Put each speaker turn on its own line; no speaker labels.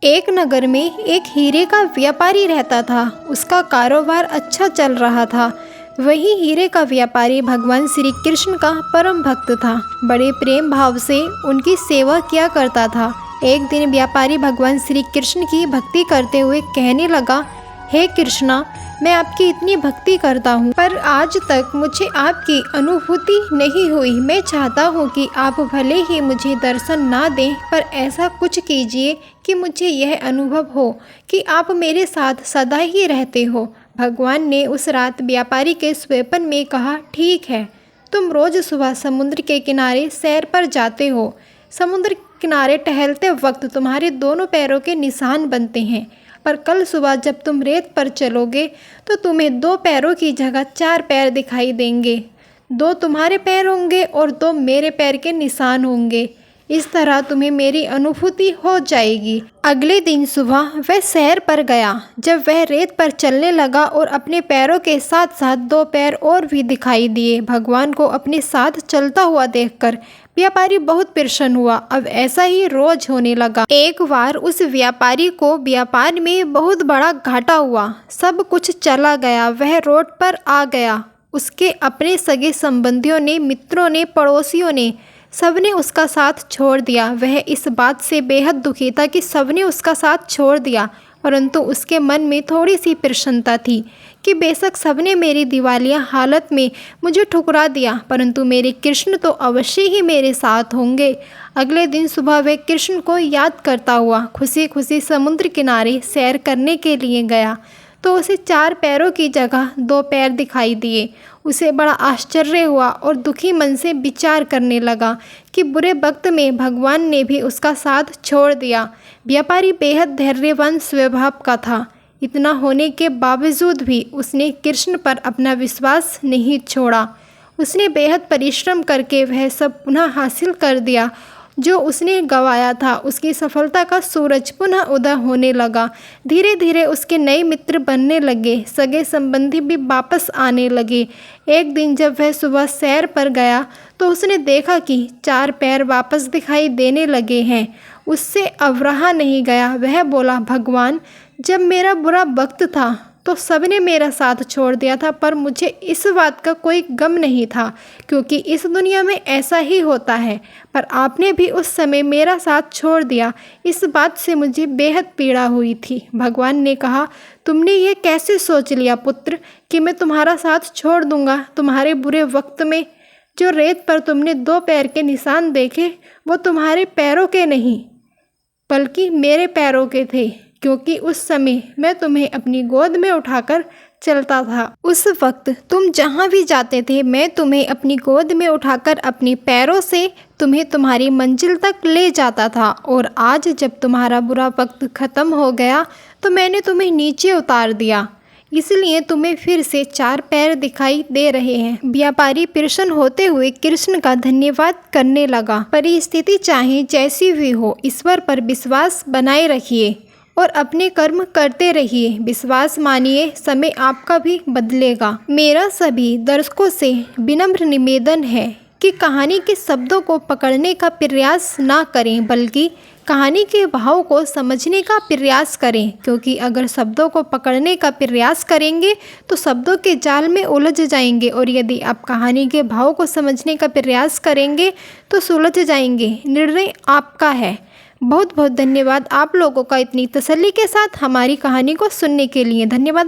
एक नगर में एक हीरे का व्यापारी रहता था। उसका कारोबार अच्छा चल रहा था। वही हीरे का व्यापारी भगवान श्री कृष्ण का परम भक्त था। बड़े प्रेम भाव से उनकी सेवा किया करता था। एक दिन व्यापारी भगवान श्री कृष्ण की भक्ति करते हुए कहने लगा, हे कृष्णा, मैं आपकी इतनी भक्ति करता हूँ, पर आज तक मुझे आपकी अनुभूति नहीं हुई। मैं चाहता हूँ कि आप भले ही मुझे दर्शन ना दें, पर ऐसा कुछ कीजिए कि मुझे यह अनुभव हो कि आप मेरे साथ सदा ही रहते हो। भगवान ने उस रात व्यापारी के स्वप्न में कहा, ठीक है, तुम रोज़ सुबह समुद्र के किनारे सैर पर जाते हो। समुद्र किनारे टहलते वक्त तुम्हारे दोनों पैरों के निशान बनते हैं, पर कल सुबह जब तुम रेत पर चलोगे तो तुम्हें 2 पैरों की जगह 4 पैर दिखाई देंगे। 2 तुम्हारे पैर होंगे और 2 मेरे पैर के निशान होंगे। इस तरह तुम्हें मेरी अनुभूति हो जाएगी। अगले दिन सुबह वह सैर पर गया। जब वह रेत पर चलने लगा और अपने पैरों के साथ साथ 2 पैर और भी दिखाई दिए। भगवान को अपने साथ चलता हुआ देखकर व्यापारी बहुत प्रसन्न हुआ। अब ऐसा ही रोज होने लगा। एक बार उस व्यापारी को व्यापार में बहुत बड़ा घाटा हुआ। सब कुछ चला गया। वह रोड पर आ गया। उसके अपने सगे संबंधियों ने, मित्रों ने, पड़ोसियों ने, सबने उसका साथ छोड़ दिया। वह इस बात से बेहद दुखी था कि सबने उसका साथ छोड़ दिया, परंतु उसके मन में थोड़ी सी प्रसन्नता थी कि बेशक सबने मेरी दिवालिया हालत में मुझे ठुकरा दिया, परंतु मेरे कृष्ण तो अवश्य ही मेरे साथ होंगे। अगले दिन सुबह वह कृष्ण को याद करता हुआ खुशी खुशी समुद्र किनारे सैर करने के लिए गया, तो उसे 4 पैरों की जगह 2 पैर दिखाई दिए। उसे बड़ा आश्चर्य हुआ और दुखी मन से विचार करने लगा कि बुरे वक्त में भगवान ने भी उसका साथ छोड़ दिया। व्यापारी बेहद धैर्यवान स्वभाव का था। इतना होने के बावजूद भी उसने कृष्ण पर अपना विश्वास नहीं छोड़ा। उसने बेहद परिश्रम करके वह सब पुनः हासिल कर दिया जो उसने गंवाया था। उसकी सफलता का सूरज पुनः उदय होने लगा। धीरे धीरे उसके नए मित्र बनने लगे। सगे संबंधी भी वापस आने लगे। एक दिन जब वह सुबह सैर पर गया तो उसने देखा कि 4 पैर वापस दिखाई देने लगे हैं। उससे अब रहा नहीं गया। वह बोला, भगवान, जब मेरा बुरा वक्त था तो सबने मेरा साथ छोड़ दिया था, पर मुझे इस बात का कोई गम नहीं था, क्योंकि इस दुनिया में ऐसा ही होता है। पर आपने भी उस समय मेरा साथ छोड़ दिया। इस बात से मुझे बेहद पीड़ा हुई थी। भगवान ने कहा, तुमने ये कैसे सोच लिया पुत्र कि मैं तुम्हारा साथ छोड़ दूंगा? तुम्हारे बुरे वक्त में जो रेत पर तुमने 2 पैर के निशान देखे, वो तुम्हारे पैरों के नहीं बल्कि मेरे पैरों के थे, क्योंकि उस समय मैं तुम्हें अपनी गोद में उठाकर चलता था। उस वक्त तुम जहाँ भी जाते थे, मैं तुम्हें अपनी गोद में उठाकर अपने पैरों से तुम्हें तुम्हारी मंजिल तक ले जाता था। और आज जब तुम्हारा बुरा वक्त खत्म हो गया तो मैंने तुम्हें नीचे उतार दिया, इसलिए तुम्हें फिर से 4 पैर दिखाई दे रहे हैं। व्यापारी प्रसन्न होते हुए कृष्ण का धन्यवाद करने लगा। परिस्थिति चाहे जैसी भी हो, ईश्वर पर विश्वास बनाए रखिए और अपने कर्म करते रहिए। विश्वास मानिए, समय आपका भी बदलेगा। मेरा सभी दर्शकों से विनम्र निवेदन है कि कहानी के शब्दों को पकड़ने का प्रयास ना करें, बल्कि कहानी के भाव को समझने का प्रयास करें, क्योंकि अगर शब्दों को पकड़ने का प्रयास करेंगे तो शब्दों के जाल में उलझ जाएंगे, और यदि आप कहानी के भाव को समझने का प्रयास करेंगे तो सुलझ जाएंगे। निर्णय आपका है। बहुत बहुत धन्यवाद आप लोगों का इतनी तसल्ली के साथ हमारी कहानी को सुनने के लिए। धन्यवाद।